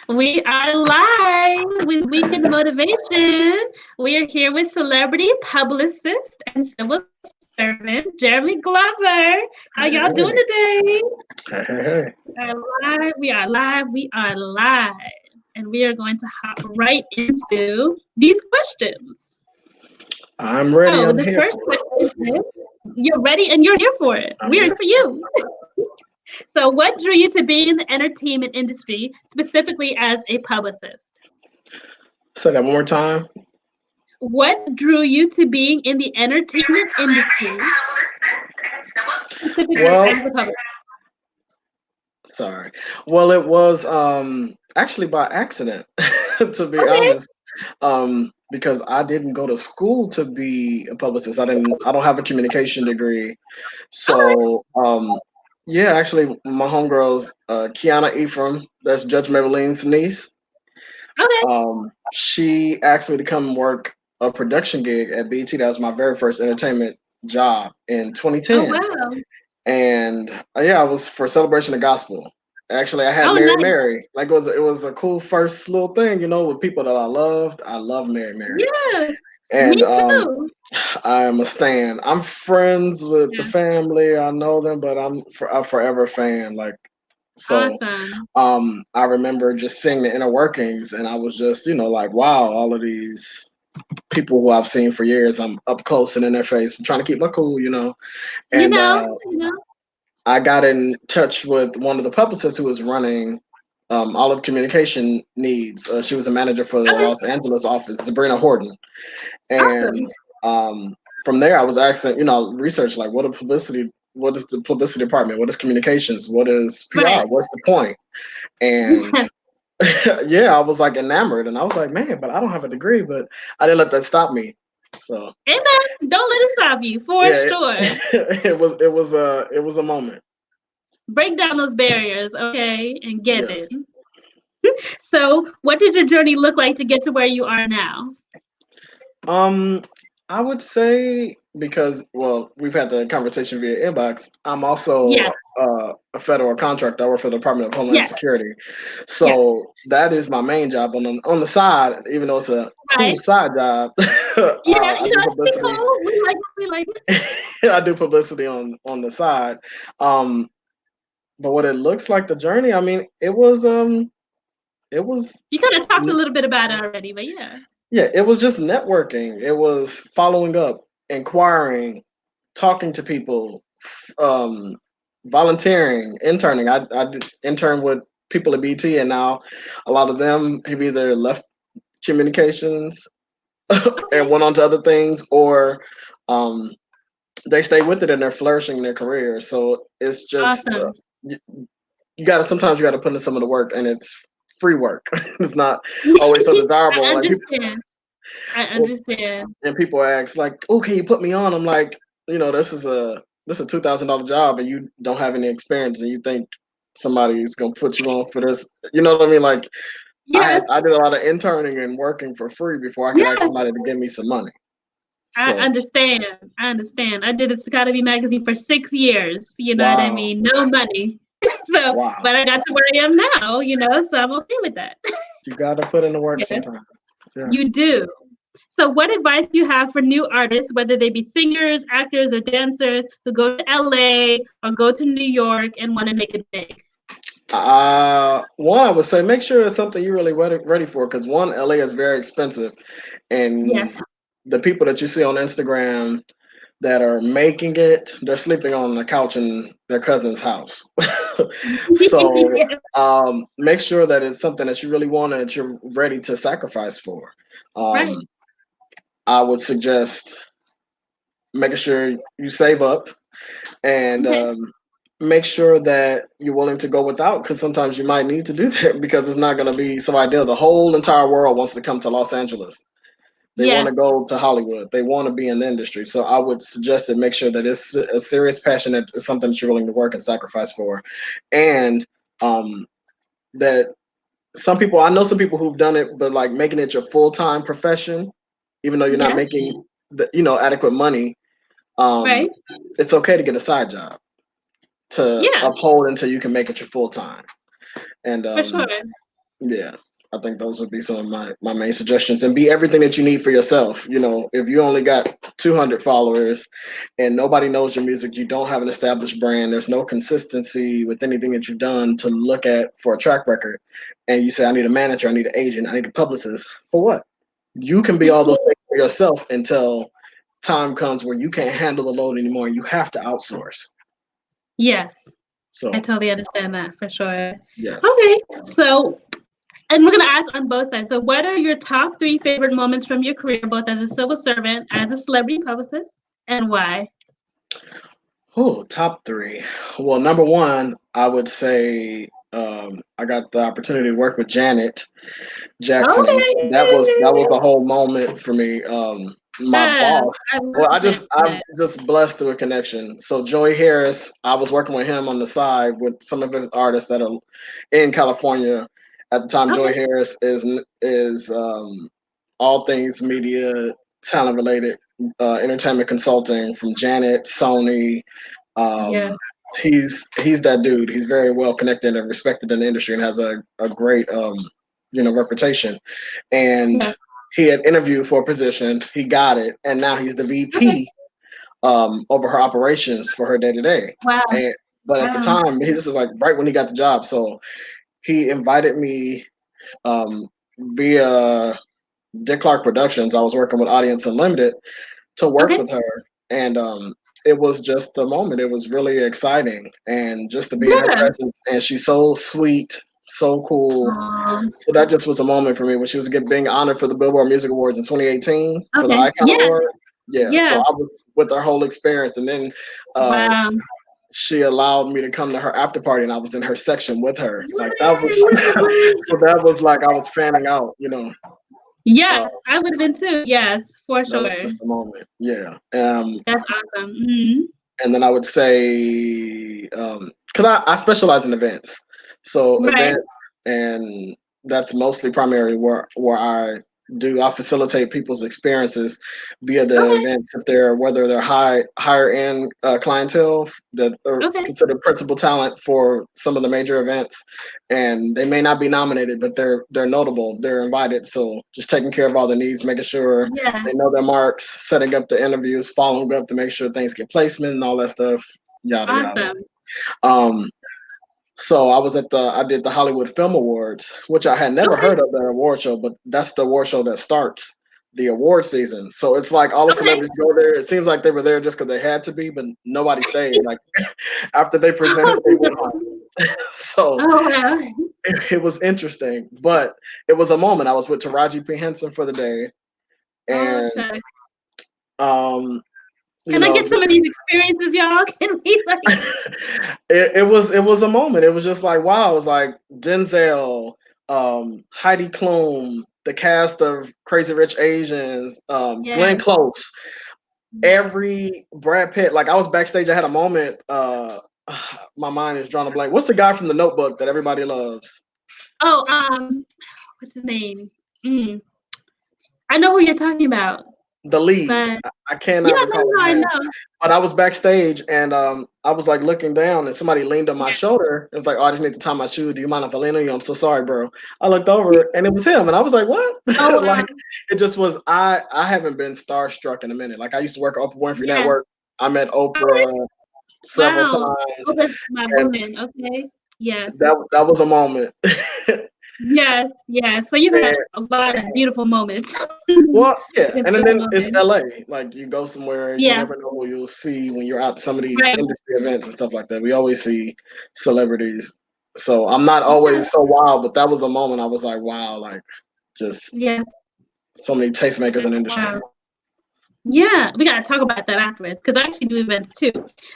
We are live with Weekend Motivation. We are here with celebrity publicist and civil servant Jeremy Glover. How y'all doing Hey, today? hey, hey, hey. We are live. We are live. We are live. And we are going to hop right into these questions. I'm ready. So I'm the here first for it. question is, you're ready and you're here for it. I'm We are here here for for it. you. So what drew you to being in the entertainment industry, specifically as a publicist? Say that one more time. What drew you to being in the entertainment industry, specifically Well, as a publicist? sorry. Well, it was actually by accident, to be Okay. honest. Because I didn't go to school to be a publicist. I don't have a communication degree. Okay. So yeah, actually my homegirl's Kiana Ephraim, that's Judge Maybelline's niece. Okay. She asked me to come work a production gig at BT. That was my very first entertainment job in Oh 2010. wow. And yeah, I was for Celebration of Gospel. Actually, I had Oh Mary nice. Mary. Like it was a cool first little thing, with people that I loved. I love Mary Mary, Yes. and Me too. I am a stan. I'm friends with the Yeah. family. I know them, but I'm a forever fan. Like so, Awesome. I remember just seeing the inner workings, and I was just, like, wow, all of these people who I've seen for years. I'm up close and in their face. I'm trying to keep my cool. You And know, you know. I got in touch with one of the publicists who was running all of communication needs. She was a manager for the Okay. Los Angeles office, Sabrina Horton. Awesome. And from there, I was asking, research like what is the publicity department? What is communications? What is PR? Right. What's the point? And yeah, I was like enamored, and I was like, man, but I don't have a degree, but I didn't let that stop me. So Amen. Don't let it stop you, for yeah, sure. it was a moment. Break down those barriers, okay, and get it. Yes. So, what did your journey look like to get to where you are now? Um, I would say because we've had the conversation via inbox. I'm also Yes. a federal contractor. I work for the Department of Homeland Yes. Security, Yes. so that is my main job. On the side, even though it's a cool Right. side job, Yeah, I do it's pretty publicity. cool. We like it. We like it. I do publicity on the side. Um, but what it looks like the journey, I mean, it was You kind of talked a little bit about it already, but yeah. yeah, it was just networking. It was following up, inquiring, talking to people, um, volunteering, interning. I did intern with people at BT, and now a lot of them have either left communications and Okay. went on to other things, or um, they stay with it and they're flourishing in their career. So it's just Awesome. you, you got to sometimes you got to put in some of the work, and it's free work. It's not always so I desirable. Like people, understand. I well, understand. and people ask like, "Oh, can you put me on?" I'm like, this is a $2,000 job, and you don't have any experience, and you think somebody's gonna put you on for this. You know what I mean? Like Yes. I did a lot of interning and working for free before I could ask Yes. somebody to give me some money. I So understand. I understand. I did this Academy magazine for 6 years. You know what I wow, mean? No money. So, wow, but I got to where I am now, so I'm okay with that. you got to put in the work Yes, sometimes. Yeah. you do. So, what advice do you have for new artists, whether they be singers, actors, or dancers, who go to LA or go to New York and want to make it big? One, I would say make sure it's something you're really ready for, because one, LA is very expensive, and Yes. the people that you see on Instagram that are making it, they're sleeping on the couch in their cousin's house. So Yes. make sure that it's something that you really want and that you're ready to sacrifice for. Um, Right. I would suggest making sure you save up and Okay. make sure that you're willing to go without, because sometimes you might need to do that because it's not going to be so ideal. The whole entire world wants to come to Los Angeles. They want to Yes. go to Hollywood. They want to be in the industry. So I would suggest that make sure that it's a serious passion, that it's something that you're willing to work and sacrifice for. And um, that I know some people who've done it, but like making it your full-time profession, even though you're not Yes. making adequate money, um, Right. it's okay to get a side job to Yeah, uphold until you can make it your full time. And for sure. Yeah, I think those would be some of my main suggestions. And be everything that you need for yourself. If you only got 200 followers and nobody knows your music, you don't have an established brand, there's no consistency with anything that you've done to look at for a track record, and you say, I need a manager, I need an agent, I need a publicist. For what? You can be all those things for yourself until time comes where you can't handle the load anymore and you have to outsource. Yes, I So, totally understand that for sure. yes. Okay, so and we're gonna ask on both sides. So, what are your top three favorite moments from your career, both as a civil servant, as a celebrity publicist, and why? Oh, top three. Well, number one, I would say I got the opportunity to work with Janet Jackson, and Okay. that was the whole moment for me. My Yes, boss. I Well, love I'm that. just blessed through a connection. So Joey Harris, I was working with him on the side with some of his artists that are in California at the time. Joey Okay. Harris is all things media, talent related, entertainment consulting from Janet, Sony. Yeah. Um, he's that dude. He's very well connected and respected in the industry and has a great reputation. And Yeah. he had interviewed for a position, he got it, and now he's the Okay. VP over her operations for her day to day. Wow. And but at the Wow. time, this is like right when he got the job, so he invited me um, via Dick Clark Productions. I was working with Audience Unlimited to work Okay. with her, and it was just a moment. It was really exciting, and just to be in her Yeah. presence. And she's so sweet, so cool. Um, So that just was a moment for me when she was being honored for the Billboard Music Awards in 2018 for the okay. Icon Yes. Award. Yeah, so Yes. I was with her whole experience, and then uh, Wow. she allowed me to come to her after party, and I was in her section with her. Like that was, Yay. so that was like I was fanning out. Uh, Yes, I would have been too. Yes, for that was sure. just a moment. Yeah. That's awesome. Hmm. And then I would say, because I specialize in events, so Right. events, and that's mostly primarily where I facilitate people's experiences via the Okay. events if they're whether they're higher end clientele that are Okay. considered principal talent for some of the major events, and they may not be nominated, but they're notable, they're invited. So just taking care of all the needs, making sure Yeah. they know their marks, setting up the interviews, following up to make sure things get placement and all that stuff, yada yada. Awesome. Um, so I did the Hollywood Film Awards, which I had never Okay. heard of that award show, but that's the award show that starts the award season. So it's like all the Okay. celebrities go there. It seems like they were there just because they had to be, but nobody stayed. Like after they presented, they went home. So Oh wow. it was interesting, but it was a moment. I was with Taraji P Henson for the day, Oh and shucks. um, you Can I know, get some of these experiences, y'all? Can we like? it was a moment. It was just like wow. It was like Denzel, Heidi Klum, the cast of Crazy Rich Asians, Glenn Yes. Close, every Brad Pitt. Like I was backstage. I had a moment. My mind is drawing a blank. What's the guy from The Notebook that everybody loves? Oh, what's his name? Mm. I know who you're talking about, The lead. but I yeah, cannot no, recall no, his I name. know. But I was backstage and I was like looking down and somebody leaned on my Yeah. shoulder. It was like, oh, I just need to tie my shoe. Do you mind if I lean on you? I'm so sorry, bro. I looked over and it was him. And I was like, what? Oh wow. Like it just was I haven't been starstruck in a minute. Like I used to work at Oprah Winfrey Yeah. Network. I met Okay. Oprah several Wow. times Oh, that's my and woman. Okay. Yes. that was a moment. Yes. Yes. So you've And had a lot of beautiful moments. well, yeah, and Beautiful then it's moments. LA. Like you go somewhere, you Yeah. never know who you'll see when you're out to some of these Right. industry events and stuff like that. We always see celebrities. So I'm not Yeah. always so wild, but that was a moment I was like, wow, like just Yeah. so many tastemakers in the industry. Wow. Yeah. We gotta talk about that afterwards because I actually do events too.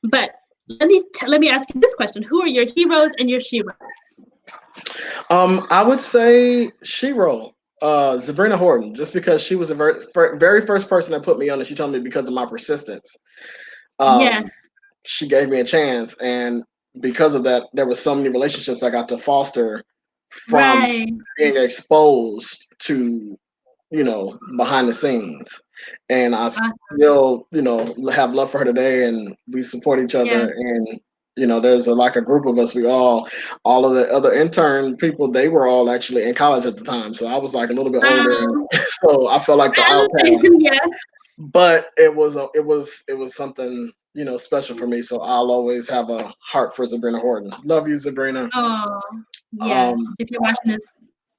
But let me ask you this question: who are your heroes and your sheroes? I would say Shiro, Sabrina Horton, just because she was the very first person that put me on it. She told me because of my persistence. Yes. Um, she gave me a chance, and because of that, there was so many relationships I got to foster from Right. being exposed to behind the scenes, and I Uh, still have love for her today, and we support each yeah. other, and there's like a group of us. All of the other intern people, they were all actually in college at the time. So I was like a little bit older, Um, so I felt like the I outcast. understand. Yes. But it was something special for me. So I'll always have a heart for Sabrina Horton. Love you, Sabrina. Oh, yes. Um, If you're watching this,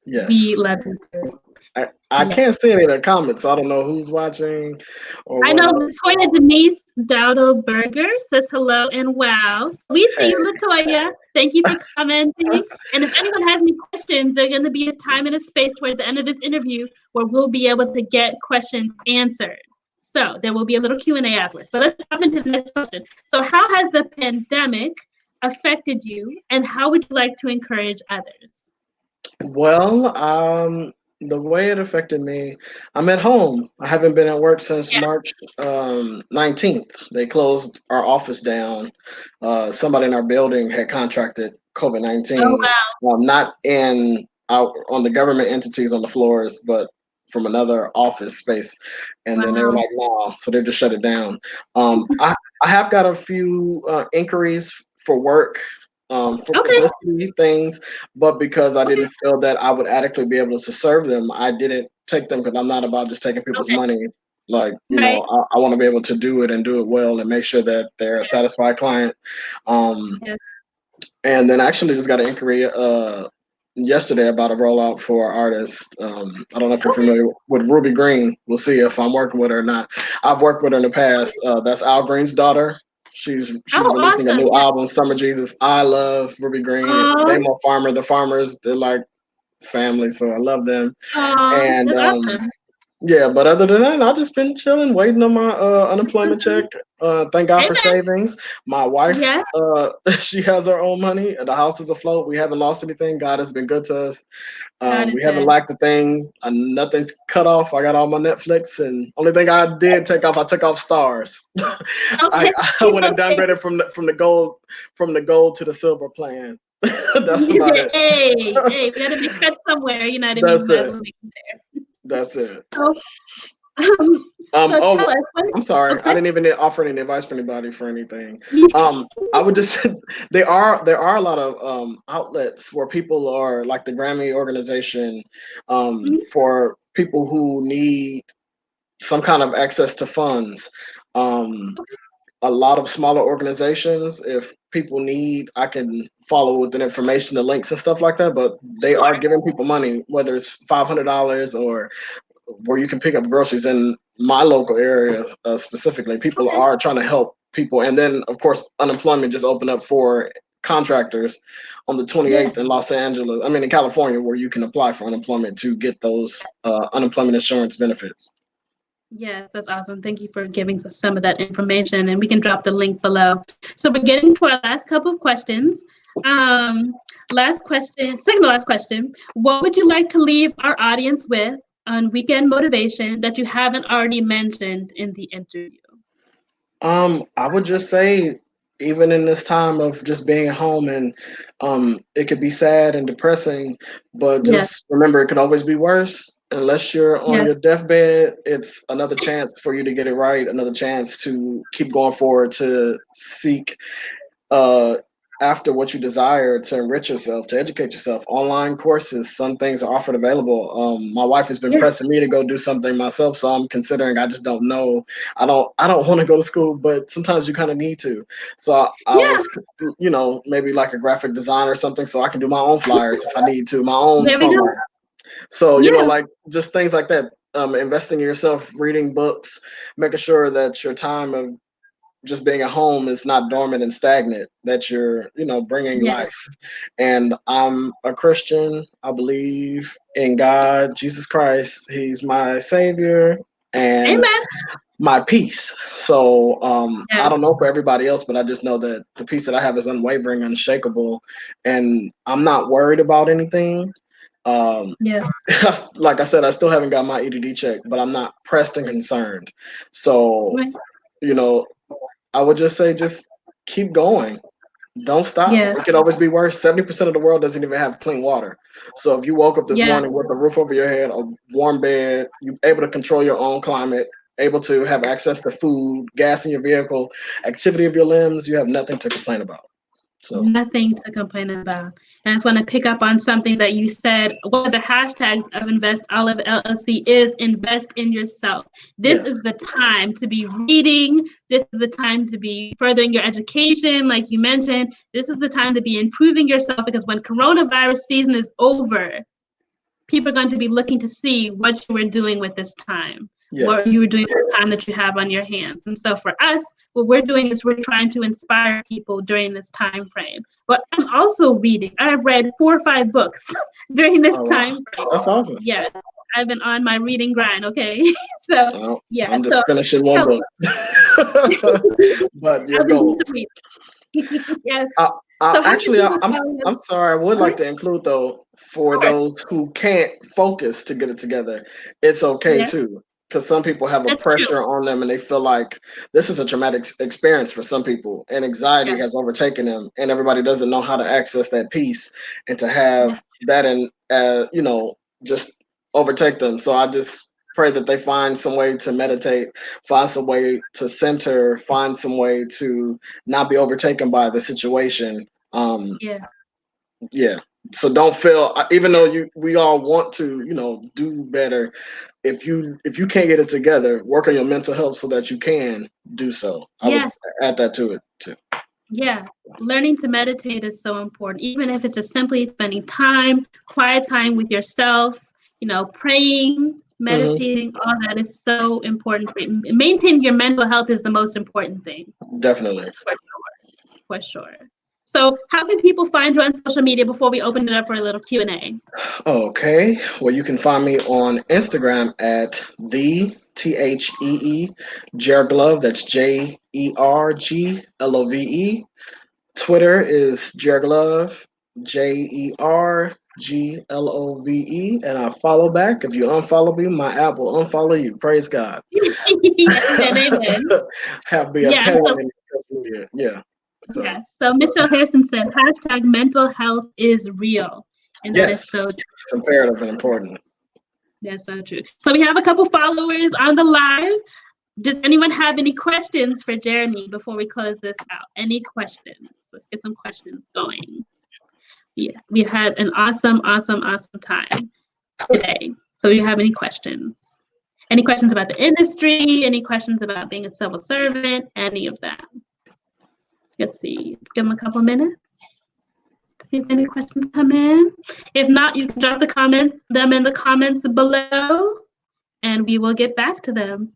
we yes. love you too. I Yeah. can't see any of the comments, so I don't know who's watching or I know what. Latoya Denise Dowdleberger says hello and wow. So we see Hey, you, Latoya. Thank you for commenting. And if anyone has any questions, there's going to be a time and a space towards the end of this interview where we'll be able to get questions answered. So there will be a little Q&A afterwards. But let's jump into the next question. So how has the pandemic affected you, and how would you like to encourage others? well, the way it affected me, I'm at home. I haven't been at work since Yeah. March 19th. They closed our office down. Somebody in our building had contracted COVID Oh 19, wow. not in out on the government entities on the floors, but from another office space. And then they were Wow. like, no, so they just shut it down. I have got a few inquiries for work, for Okay. publicity things, but because I didn't feel that I would adequately be able to serve them, I didn't take them because I'm not about just taking people's Okay. money. Like, Right. I want to be able to do it and do it well and make sure that they're a satisfied client. Um, Yeah. and then I actually just got an inquiry yesterday about a rollout for artists. I don't know if you're Okay. familiar with Ruby Green. We'll see if I'm working with her or not. I've worked with her in the past. That's Al Green's daughter. She's Oh, releasing a awesome. new Yeah. album, Summer Jesus. I love Ruby Green. Oh, Damo Farmer, the farmers, they're like family, so I love them. oh, And that's awesome. yeah, but other than that, I've just been chilling, waiting on my unemployment check. Thank God for Amen. savings. My wife, Yes, she has her own money. The house is afloat. We haven't lost anything. God has been good to us. God is We haven't good. lacked a thing. Nothing's cut off. I got all my Netflix, and only thing I did take off, I took off stars. I, Okay. I went and Okay. downgraded from the gold to the silver plan. That's You about said, it. hey, we got to make cuts somewhere. You know what I mean? That's We might as it. well make them there. That's it. So, so tell Oh, us. I'm sorry. I Okay. didn't even offer any advice for anybody for anything. I would just there are a lot of outlets where people are like the Grammy organization, for people who need some kind of access to funds. Um, a lot of smaller organizations, if people need, I can follow with the information, the links and stuff like that. But they are Sure. giving people money, whether it's $500 or where you can pick up groceries in my local area, specifically. People Okay. are trying to help people, and then of course unemployment just opened up for contractors on the Yes. 28th in Los Angeles. I mean, in California, where you can apply for unemployment to get those unemployment insurance benefits. Yes, that's awesome. Thank you for giving us some of that information, and we can drop the link below. So we're getting to our last couple of questions. Um, Last question, second to last question. What would you like to leave our audience with on weekend motivation that you haven't already mentioned in the interview? I would just say, even in this time of just being at home, and it could be sad and depressing, but Yes, just remember it could always be worse. Unless you're on yes, your deathbed, it's another chance for you to get it right, another chance to keep going forward, to seek uh, after what you desire, to enrich yourself, to educate yourself. Online courses, some things are offered available. My wife has been yes, pressing me to go do something myself, so I'm considering. I just don't know. I don't want to go to school, but sometimes you kind of need to. So I yeah. was, maybe like a graphic designer or something, so I can do my own flyers if I need to, my own There we go. promo. So, Yeah, like just things like that. Investing in yourself, reading books, making sure that your time of just being at home is not dormant and stagnant, that you're bringing yeah. life. And I'm a Christian. I believe in God, Jesus Christ. He's my savior and Amen. my peace. So I Yes, don't know for everybody else, but I just know that the peace that I have is unwavering, unshakable, and I'm not worried about anything. um yes, like I said, I still haven't got my EDD check, but I'm not pressed and concerned. So, right. you know I would just say, just keep going. Don't stop. Yes, It could always be worse. 70% of the world doesn't even have clean water. So if you woke up this yes, morning with a roof over your head, a warm bed, you able to control your own climate, able to have access to food, gas in your vehicle, activity of your limbs, you have nothing to complain about. So nothing to complain about. And I just want to pick up on something that you said. One of the hashtags of Invest Olive LLC is invest in yourself. This yes, is the time to be reading. This is the time to be furthering your education, like you mentioned. This is the time to be improving yourself, because when coronavirus season is over, people are going to be looking to see what you were doing with this time, what you yes, were doing with the time that you have on your hands. And so for us, what we're doing is we're trying to inspire people during this time frame. But I'm also reading. I've read 4 or 5 books during this oh wow, time frame. that's awesome. Yeah, I've been on my reading grind. Okay, so Oh, yeah, I'm so just finishing one help. book, but your I've been doing goals. some reading. Yes. I, So how can actually, people follow us? I'm sorry. I would Mhm. like to include though, for Sure. those who can't focus to get it together, it's okay Yes, too. Because some people have a that's true. pressure on them, and they feel like this is a traumatic experience for some people, and anxiety Yes. has overtaken them, and everybody doesn't know how to access that peace and to Yes. have that in, just overtake them. So I just pray that they find some way to meditate, find some way to center, find some way to not be overtaken by the situation. Yeah. Yeah. So don't feel, even though we all want to, do better. If you can't get it together, work on your mental health so that you can do so. I would Yes. add that to it too. Yeah, learning to meditate is so important, even if it's just simply spending time, quiet time with yourself, praying, Hmm. meditating, all that is so important. Maintaining your mental health is the most important thing, Definitely. for sure, for sure. So, how can people find you on social media before we open it up for a little Q&A? Okay. Well, you can find me on Instagram at the Jerglove. That's JERGLOVE. Twitter is Jerglove, JERGLOVE, and I follow back. If you unfollow me, my app will unfollow you. Praise God. Amen, amen. Have be a Yeah, petty so in social media. Yeah. So yes. So Michelle Harrison said, hashtag mental health is real. And that is yes, so it's imperative and important. That's so true. So we have a couple followers on the live. Does anyone have any questions for Jeremy before we close this out? Any questions? Let's get some questions going. Yeah, we had an awesome, awesome, awesome time today. So do you have any questions? Any questions about the industry? Any questions about being a civil servant? Any of that? Let's see. Let's give them a couple minutes. See if any questions come in. If not, you can drop them in the comments below, and we will get back to them.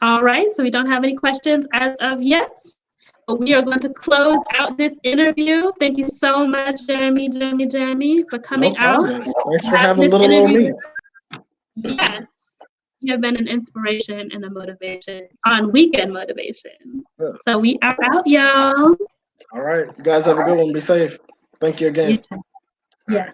All right, so we don't have any questions as of yet, but we are going to close out this interview. Thank you so much, Jeremy, for No coming out problem. Thanks and for having having this little old interview. me. Yes, you have been an inspiration and a motivation on Weekend Motivation. Yes. So we are out, y'all. All right. You guys have a good one. Be safe. Thank you You again. too. Yes.